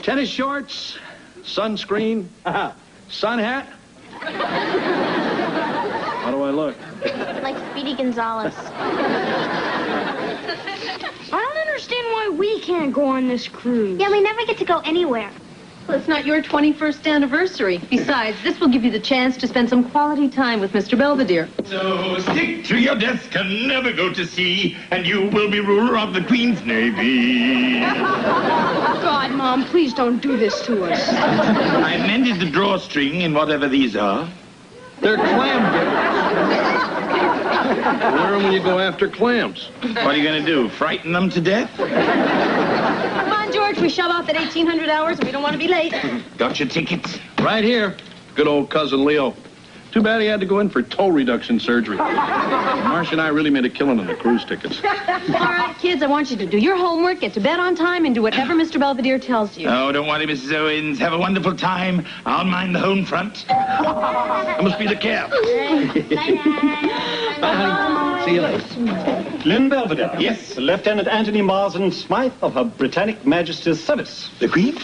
Tennis shorts, sunscreen, sun hat. How do I look? Like Speedy Gonzales. I don't understand why we can't go on this cruise. Yeah, we never get to go anywhere. Well, it's not your 21st anniversary. Besides, this will give you the chance to spend some quality time with Mr. Belvedere. So stick to your desk and never go to sea, and you will be ruler of the Queen's Navy. God, Mom, please don't do this to us. I mended the drawstring in whatever these are. They're clam dippers. Wear them when you go after clams. What are you going to do, frighten them to death? Come on, George, we shove off at 1800 hours and we don't want to be late. Got your tickets? Right here. Good old cousin Leo. Too bad he had to go in for toe reduction surgery. Marcia and I really made a killing on the cruise tickets. All right, kids, I want you to do your homework, get to bed on time, and do whatever Mr. Belvedere tells you. Oh, don't worry, Mrs. Owens. Have a wonderful time. I'll mind the home front. I must be the cab. Bye, honey. See you later. Lynn Belvedere. Yes? Lieutenant Anthony Marsden Smythe of Her Britannic Majesty's service. The Queen?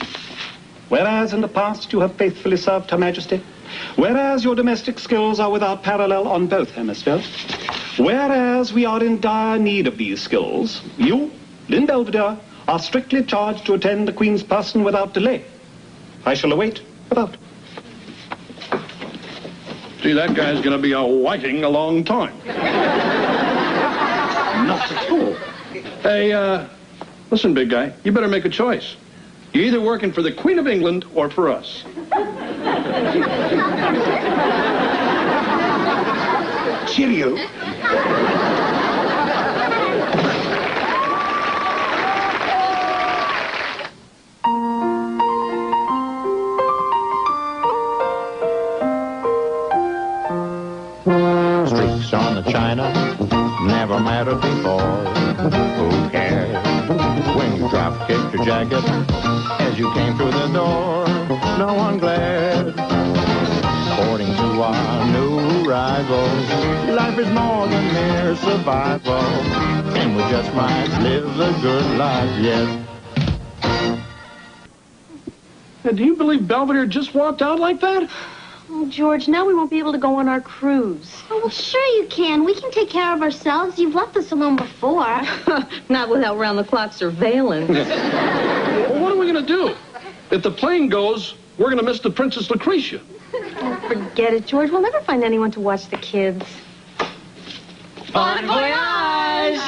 Whereas in the past you have faithfully served Her Majesty, whereas your domestic skills are without parallel on both hemispheres, whereas we are in dire need of these skills, you, Lynn Belvedere, are strictly charged to attend the Queen's person without delay. I shall await without. Gee, that guy's going to be a whiting a long time. Not at all. Hey, listen, big guy, you better make a choice. You're either working for the Queen of England or for us. Cheerio. Streaks on the china never mattered before. Who cares when you drop kicked your jacket as you came through the door? No one glared. According to our new rivals, life is more than mere survival, and we just might live the good life yet. Do you believe Belvedere just walked out like that? Oh, George, now we won't be able to go on our cruise. Oh, well, sure you can. We can take care of ourselves. You've left us alone before. Not without round-the-clock surveillance. Well, what are we going to do? If the plane goes, we're going to miss the Princess Lucretia. Oh, forget it, George. We'll never find anyone to watch the kids. Bon voyage!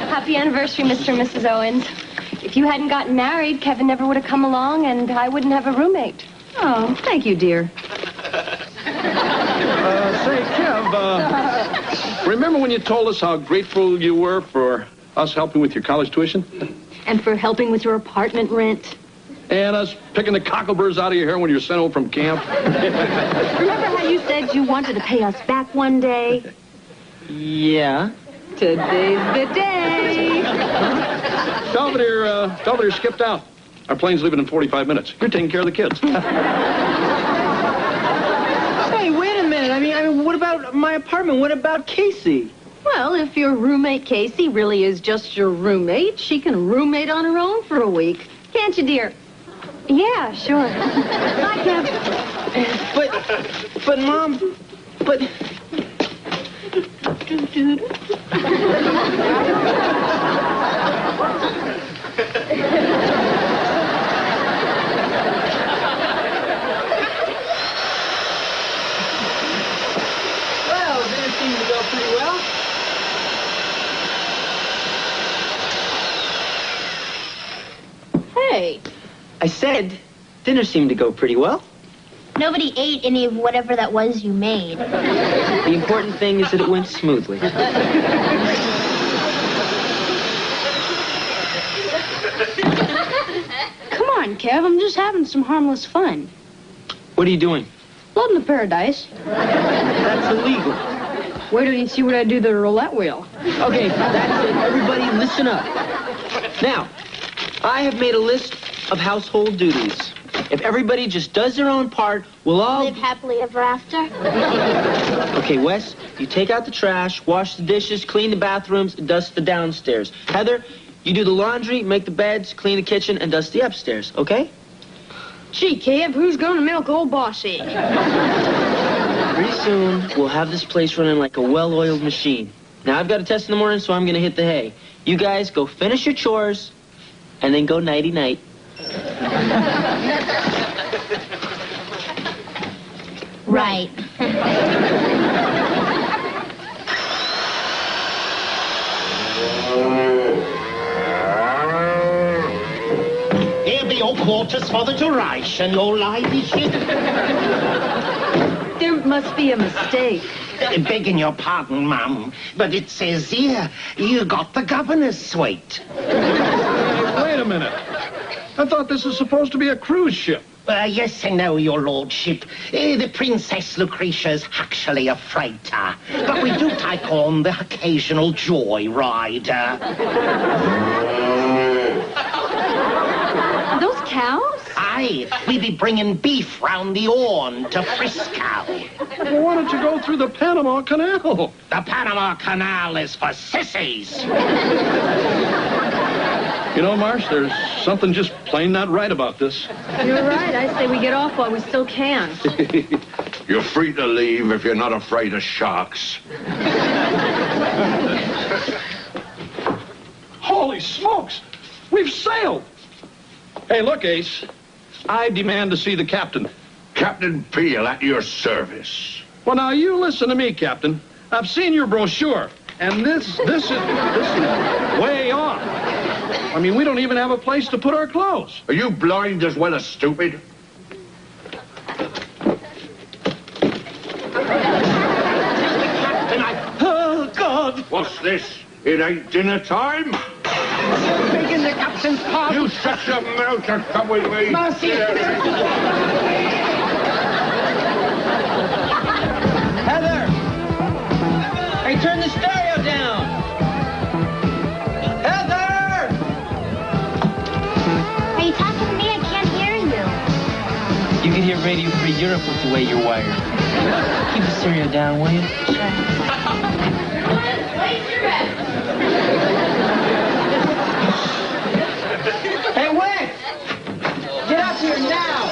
Happy anniversary, Mr. and Mrs. Owens. If you hadn't gotten married, Kevin never would have come along, and I wouldn't have a roommate. Oh, thank you, dear. Say, Kev, remember when you told us how grateful you were for us helping with your college tuition? And for helping with your apartment rent. And us picking the cockleburs out of your hair when you're sent home from camp? Remember how you said you wanted to pay us back one day? Yeah. Today's the day. Belvedere skipped out. Our plane's leaving in 45 minutes. You're taking care of the kids. Hey, wait a minute. I mean, what about my apartment? What about Casey? Well, if your roommate Casey really is just your roommate, she can roommate on her own for a week. Can't you, dear? Yeah, sure. Bye, Kev. But, Mom, but... Well, dinner seems to go pretty well. Hey. I said dinner seemed to go pretty well. Nobody ate any of whatever that was you made. The important thing is that it went smoothly. Come on, Kev. I'm just having some harmless fun. What are you doing? Floating the paradise. That's illegal. Wait till you see what I do to the roulette wheel. Okay, that's it. Everybody listen up. Now, I have made a list of household duties. If everybody just does their own part, we'll all... Live happily ever after. Okay, Wes, you take out the trash, wash the dishes, clean the bathrooms, and dust the downstairs. Heather, You do the laundry, make the beds, clean the kitchen, and dust the upstairs, okay? Gee, Kev, who's gonna milk old bossy? Pretty soon, we'll have this place running like a well-oiled machine. Now, I've got a test in the morning, so I'm gonna hit the hay. You guys go finish your chores, and then go nighty-night. Right. Here be your quarters for the duration, your ladyship. There must be a mistake. Begging your pardon, ma'am, but it says here you got the governor's suite. Wait a minute. I thought this was supposed to be a cruise ship. Yes and no, your lordship. The Princess Lucretia's actually a freighter, but we do take on the occasional joy rider. Are those cows? Aye, we be bringing beef round the Horn to Frisco. Well, why don't you go through the Panama Canal? The Panama Canal is for sissies. You know, Marsh, there's something just plain not right about this. You're right. I say we get off while we still can. You're free to leave if you're not afraid of sharks. Holy smokes! We've sailed! Hey, look, Ace. I demand to see the captain. Captain Peel at your service. Well, now, you listen to me, Captain. I've seen your brochure, and this is way off. I mean, we don't even have a place to put our clothes. Are you blind as well as stupid? Oh, God! What's this? It ain't dinner time? Begging the captain's pardon. You shut your mouth and come with me. Mercy! Heather! Hey, turn the stereo down! Heather! Are you talking to me? I can't hear you. You can hear Radio Free Europe with the way you're wired. Keep the stereo down, will you? Hey, Wes! Get up here now!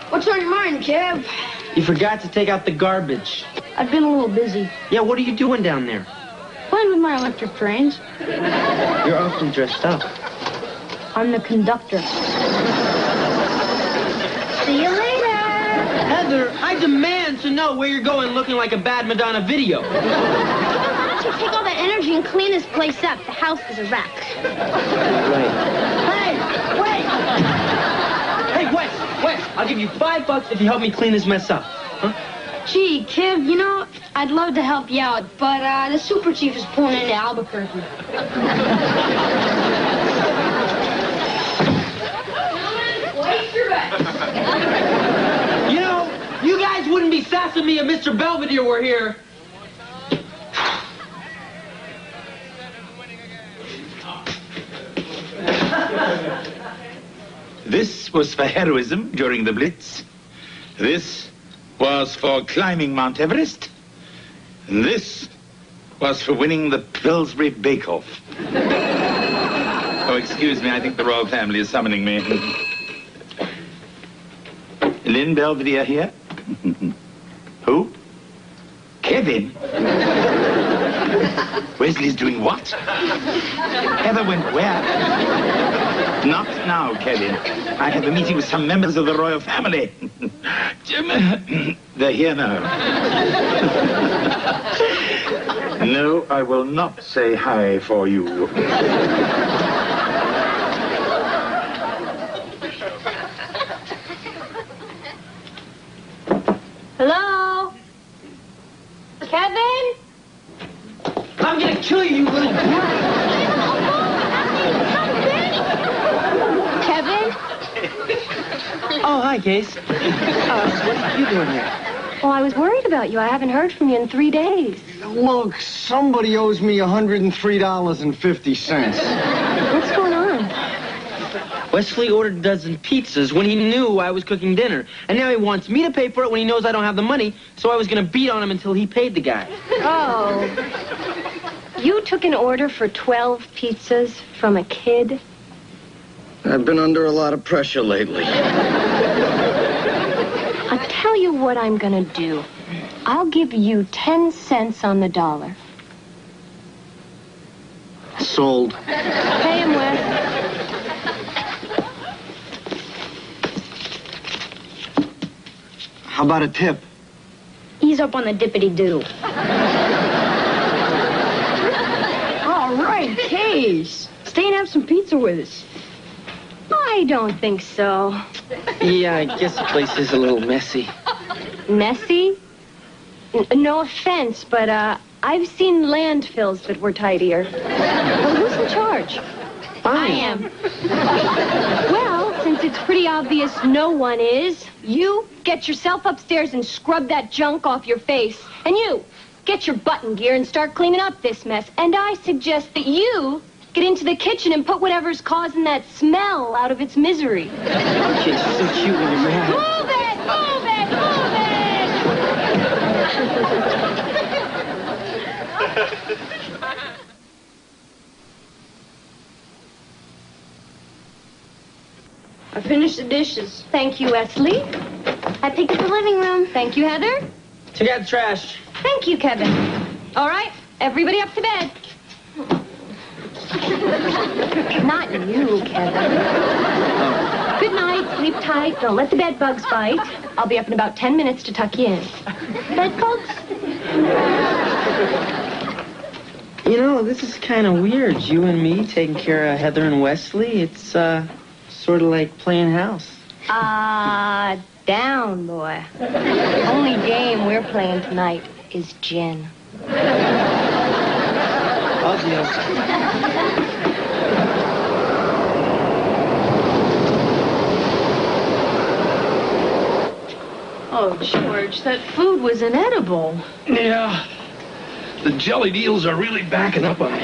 What's on your mind, Kev? You forgot to take out the garbage. I've been a little busy. Yeah, what are you doing down there? Playing with my electric trains. You're awfully dressed up. I'm the conductor. See you later. Heather, I demand to know where you're going looking like a bad Madonna video. Why don't you take all that energy and clean this place up? The house is a wreck. Right. Hey, wait! Hey, Wes, I'll give you $5 if you help me clean this mess up. Huh? Gee, Kev, you know, I'd love to help you out, but the super chief is pulling into Albuquerque. You know, you guys wouldn't be sassing me if Mr. Belvedere were here. This was for heroism during the Blitz. This was for climbing Mount Everest. And this was for winning the Pillsbury Bake-Off. Oh, excuse me, I think the royal family is summoning me. Lynn Belvedere here? Who? Kevin? Wesley's doing what? Heather went where? Not now, Kevin. I have a meeting with some members of the royal family. They're here now. No, I will not say hi for you. Hello? Kevin? I'm gonna kill you, you little brat! Kevin? Oh, hi, Case. What are you doing here? Well, I was worried about you. I haven't heard from you in 3 days. Look, somebody owes me $103.50. What's going on? Wesley ordered a dozen pizzas when he knew I was cooking dinner. And now he wants me to pay for it when he knows I don't have the money, so I was going to beat on him until he paid the guy. Oh. You took an order for 12 pizzas from a kid? I've been under a lot of pressure lately. I'll tell you what I'm gonna do. I'll give you 10 cents on the dollar. Sold. Pay him, Wes. How about a tip? Ease up on the dippity-doo. All right, Case. Stay and have some pizza with us. I don't think so. Yeah, I guess the place is a little messy. Messy? No offense, but I've seen landfills that were tidier. Well, who's in charge? I am. Well, since it's pretty obvious no one is, you get yourself upstairs and scrub that junk off your face. And you, get your button gear and start cleaning up this mess. And I suggest that you get into the kitchen and put whatever's causing that smell out of its misery. Kids are so cute when you're mad. Move it! Move it! Move it! I finished the dishes. Thank you, Wesley. I picked up the living room. Thank you, Heather. Take out the trash. Thank you, Kevin. All right, everybody up to bed. Not you, Kevin. Good night, sleep tight, don't let the bed bugs bite. I'll be up in about 10 minutes to tuck you in. Bed bugs? You know, this is kind of weird. You and me taking care of Heather and Wesley. It's, sort of like playing house. Down, boy. Only game we're playing tonight is gin. Adios. Oh, George, that food was inedible. Yeah. The jellied eels are really backing up on me.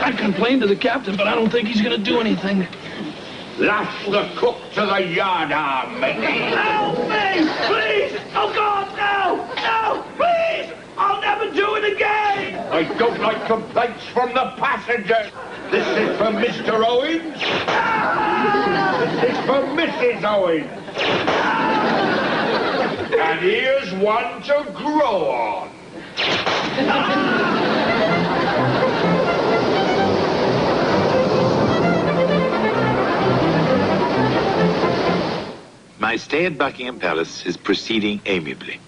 I complained to the captain, but I don't think he's going to do anything. Lash the cook to the yardarm, matey. Help me! Please! Oh, God, no! No! Please! I'll never do it again! I don't like complaints from the passengers. This is for Mr. Owens. This is for Mrs. Owens. And here's one to grow on. My stay at Buckingham Palace is proceeding amiably.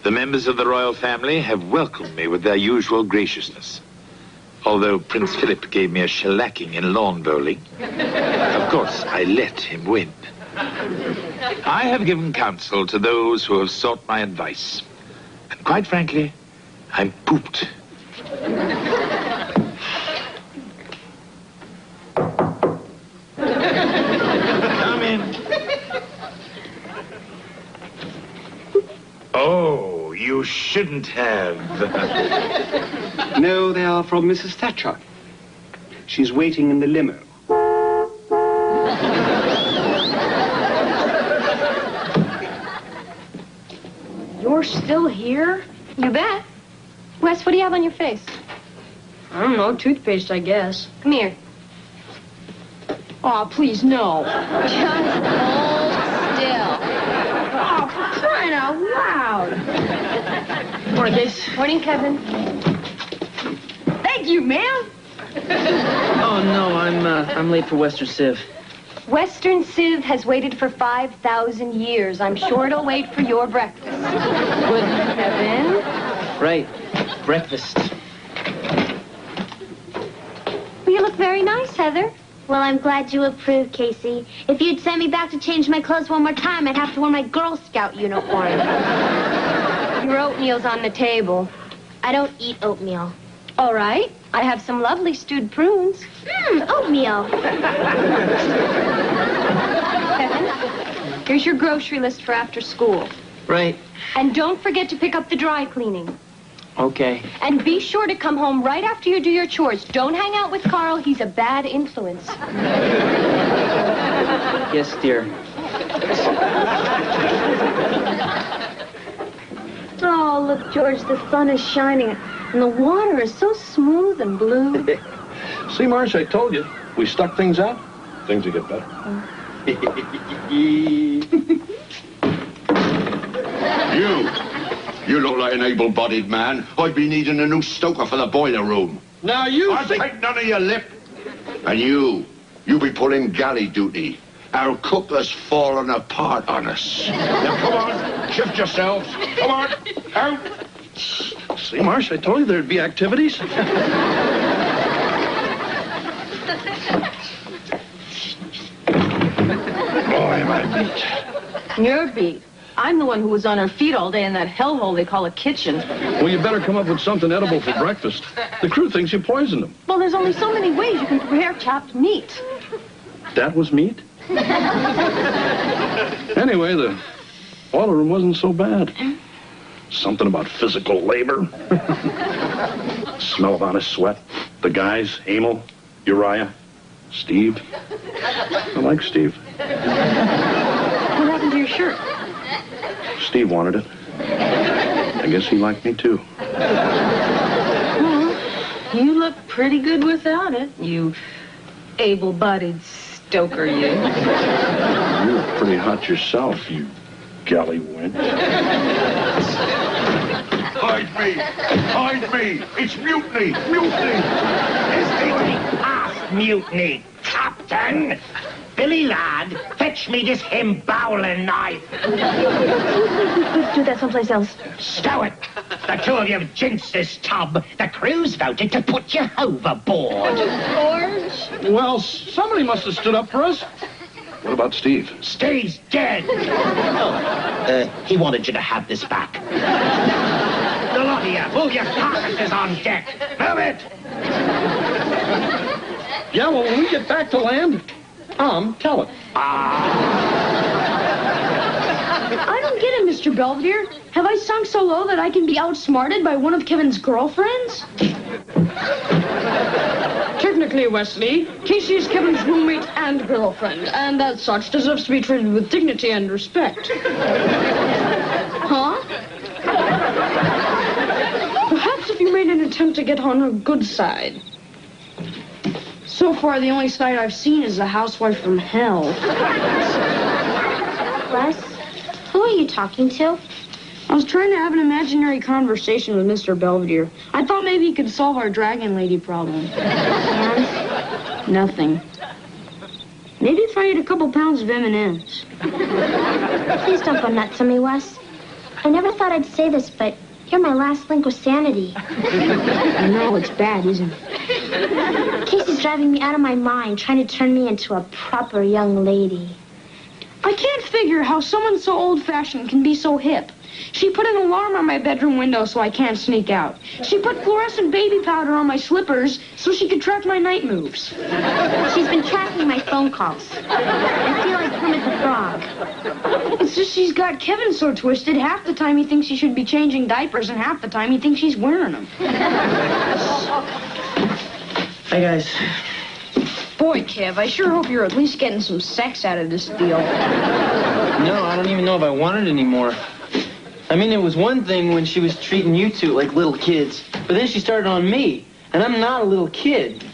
The members of the royal family have welcomed me with their usual graciousness. Although Prince Philip gave me a shellacking in lawn bowling, of course, I let him win. I have given counsel to those who have sought my advice. And quite frankly, I'm pooped. Come in. Oh, you shouldn't have. No, they are from Mrs. Thatcher. She's waiting in the limo. You're still here? You bet. Wes, what do you have on your face? I don't know, toothpaste, I guess. Come here. Oh, please, no. Just hold still. Oh, for crying out loud. Morning, Case. Morning, Kevin. Thank you, ma'am. Oh, no, I'm late for Western Civ. Western Civ has waited for 5,000 years. I'm sure it'll wait for your breakfast. Good, Kevin. Right. Breakfast. Well, you look very nice, Heather. Well, I'm glad you approve, Casey. If you'd send me back to change my clothes one more time, I'd have to wear my Girl Scout uniform. Your oatmeal's on the table. I don't eat oatmeal. All right. I have some lovely stewed prunes. Oatmeal. Kevin, here's your grocery list for after school. Right. And don't forget to pick up the dry cleaning. Okay. And be sure to come home right after you do your chores. Don't hang out with Carl. He's a bad influence. Yes, dear. Oh, look, George, the sun is shining, and the water is so smooth and blue. See, Marsh, I told you. We stuck things out, things will get better. You look like an able-bodied man. I'd be needing a new stoker for the boiler room. Now you I'll take none of your lip. And you be pulling galley duty. Our cook has fallen apart on us. Now, come on, shift yourselves. Come on, out. See, Marsh, I told you there'd be activities. Boy, am I beat. You're beat. I'm the one who was on her feet all day in that hellhole they call a kitchen. Well, you better come up with something edible for breakfast. The crew thinks you poisoned them. Well, there's only so many ways you can prepare chopped meat. That was meat? Anyway, the boiler room wasn't so bad. Something about physical labor. Smell of honest sweat. The guys, Emil, Uriah, Steve. I like Steve. What happened to your shirt? Steve wanted it. I guess he liked me, too. Well, you look pretty good without it, you able-bodied stoker, you. You look pretty hot yourself, you galley wench. Hide me! Hide me! It's mutiny! Mutiny! It's half mutiny, Captain. Billy, lad, fetch me this him-bowling knife. Let's do that someplace else. Stow it. The two of you have jinxed this tub. The crew's voted to put you overboard. George? Well, somebody must have stood up for us. What about Steve? Steve's dead. He wanted you to have this back. The lot of you, move your carcasses on deck. Move it. Yeah, well, when we get back to land, tell it. I don't get it, Mr. Belvedere. Have I sunk so low that I can be outsmarted by one of Kevin's girlfriends? Technically, Wesley, Casey is Kevin's roommate and girlfriend, and as such deserves to be treated with dignity and respect. Huh? Perhaps if you made an attempt to get on her good side. So far, the only side I've seen is a housewife from hell. Wes, who are you talking to? I was trying to have an imaginary conversation with Mr. Belvedere. I thought maybe he could solve our dragon lady problem. And? Nothing. Maybe if I ate a couple pounds of M&Ms. Please don't go nuts on me, Wes. I never thought I'd say this, but you're my last link with sanity. I know, it's bad, isn't it? Casey's driving me out of my mind, trying to turn me into a proper young lady. I can't figure how someone so old-fashioned can be so hip. She put an alarm on my bedroom window so I can't sneak out. She put fluorescent baby powder on my slippers so she could track my night moves. She's been tracking my phone calls. I feel like Kermit the Frog. It's just she's got Kevin so twisted, half the time he thinks he should be changing diapers and half the time he thinks she's wearing them. Hey, guys. Boy, Kev, I sure hope you're at least getting some sex out of this deal. No, I don't even know if I want it anymore. I mean, it was one thing when she was treating you two like little kids, but then she started on me, and I'm not a little kid.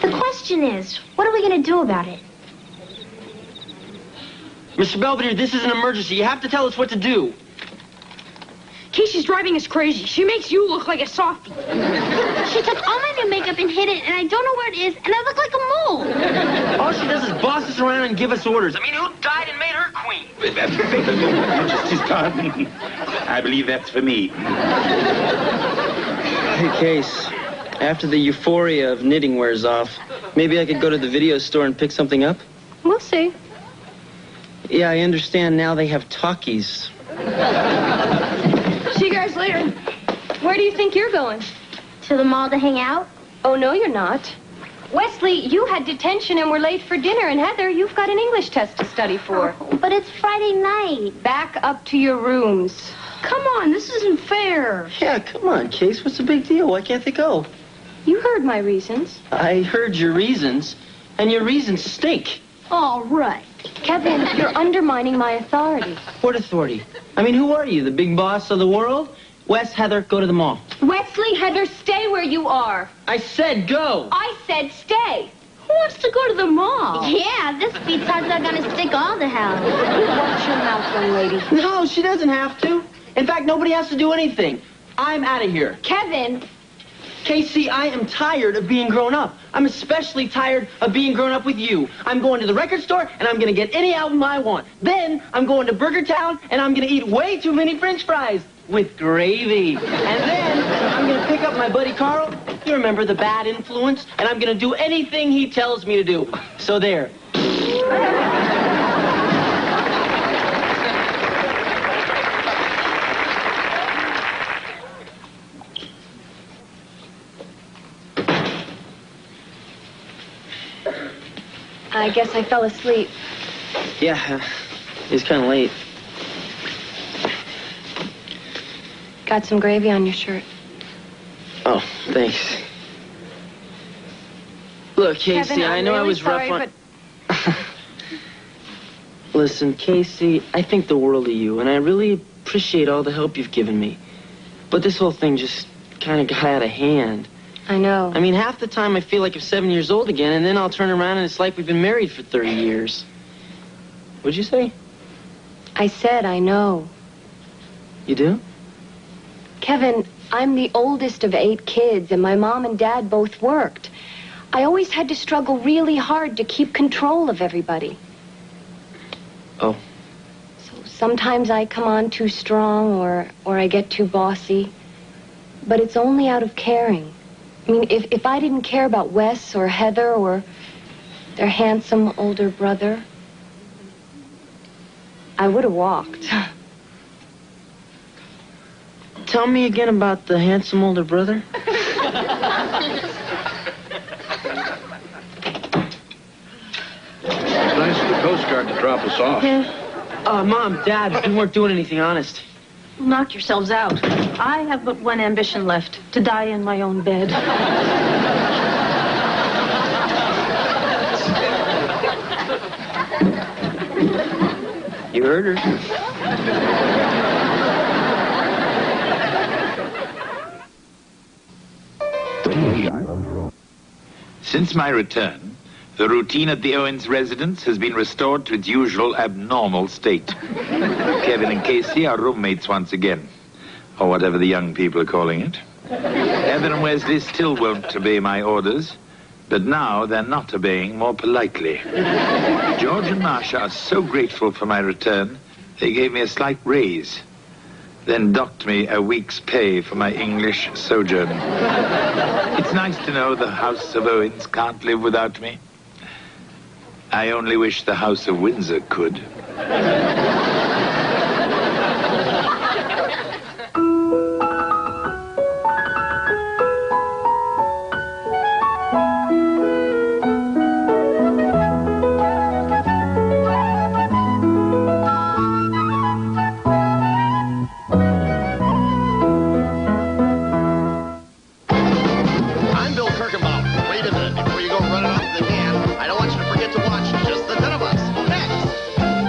The question is, what are we going to do about it? Mr. Belvedere, this is an emergency. You have to tell us what to do. Casey's driving us crazy. She makes you look like a softie. She took all my new makeup and hid it, and I don't know where it is, and I look like a mole. All she does is boss us around and give us orders. I mean, who died and made her queen? Majesty's pardon. I believe that's for me. Hey, Case, after the euphoria of knitting wears off, maybe I could go to the video store and pick something up? We'll see. Yeah, I understand now they have talkies. See you guys later. Where do you think you're going? To the mall to hang out? Oh, no, you're not. Wesley, you had detention and were late for dinner, and Heather, you've got an English test to study for. Oh, but it's Friday night. Back up to your rooms. Come on, this isn't fair. Yeah, come on, Case. What's the big deal? Why can't they go? You heard my reasons. I heard your reasons, and your reasons stink. All right. Kevin, you're undermining my authority. What authority? I mean, who are you, the big boss of the world? Wes, Heather, go to the mall. Wesley, Heather, stay where you are. I said go. I said stay. Who wants to go to the mall? Yeah, this beats how they're gonna stick all the hell. Watch your mouth, young lady. No, she doesn't have to. In fact, nobody has to do anything. I'm out of here. Kevin. Casey, I am tired of being grown up. I'm especially tired of being grown up with you. I'm going to the record store, and I'm going to get any album I want. Then I'm going to Burger Town, and I'm going to eat way too many French fries with gravy. And then I'm going to pick up my buddy Carl. You remember the bad influence? And I'm going to do anything he tells me to do. So there. I guess I fell asleep. Yeah, it's kind of late. Got some gravy on your shirt. Oh, thanks. Look, Casey, Kevin, I know really I was sorry, rough on... Listen, Casey, I think the world of you, and I really appreciate all the help you've given me. But this whole thing just kind of got out of hand. I know. I mean, half the time I feel like I'm 7 years old again, and then I'll turn around and it's like we've been married for 30 years. What'd you say? I said I know. You do? Kevin, I'm the oldest of 8 kids, and my mom and dad both worked. I always had to struggle really hard to keep control of everybody. Oh. So sometimes I come on too strong, or I get too bossy. But it's only out of caring. I mean, if I didn't care about Wes or Heather or their handsome older brother, I would have walked. Tell me again about the handsome older brother. Nice of the Coast Guard to drop us off. Mom, Dad, we weren't doing anything, honest. Knock yourselves out. I have but one ambition left, to die in my own bed. You heard her. Since my return, the routine at the Owens residence has been restored to its usual abnormal state. Kevin and Casey are roommates once again, or whatever the young people are calling it. Heather and Wesley still won't obey my orders, but now they're not obeying more politely. George and Marcia are so grateful for my return, they gave me a slight raise, then docked me a week's pay for my English sojourn. It's nice to know the House of Owens can't live without me. I only wish the House of Windsor could.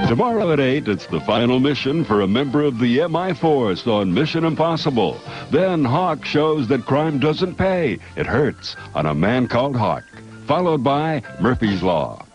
Tomorrow at 8, it's the final mission for a member of the MI force on Mission Impossible. Then Hawk shows that crime doesn't pay. It hurts on A Man Called Hawk, followed by Murphy's Law.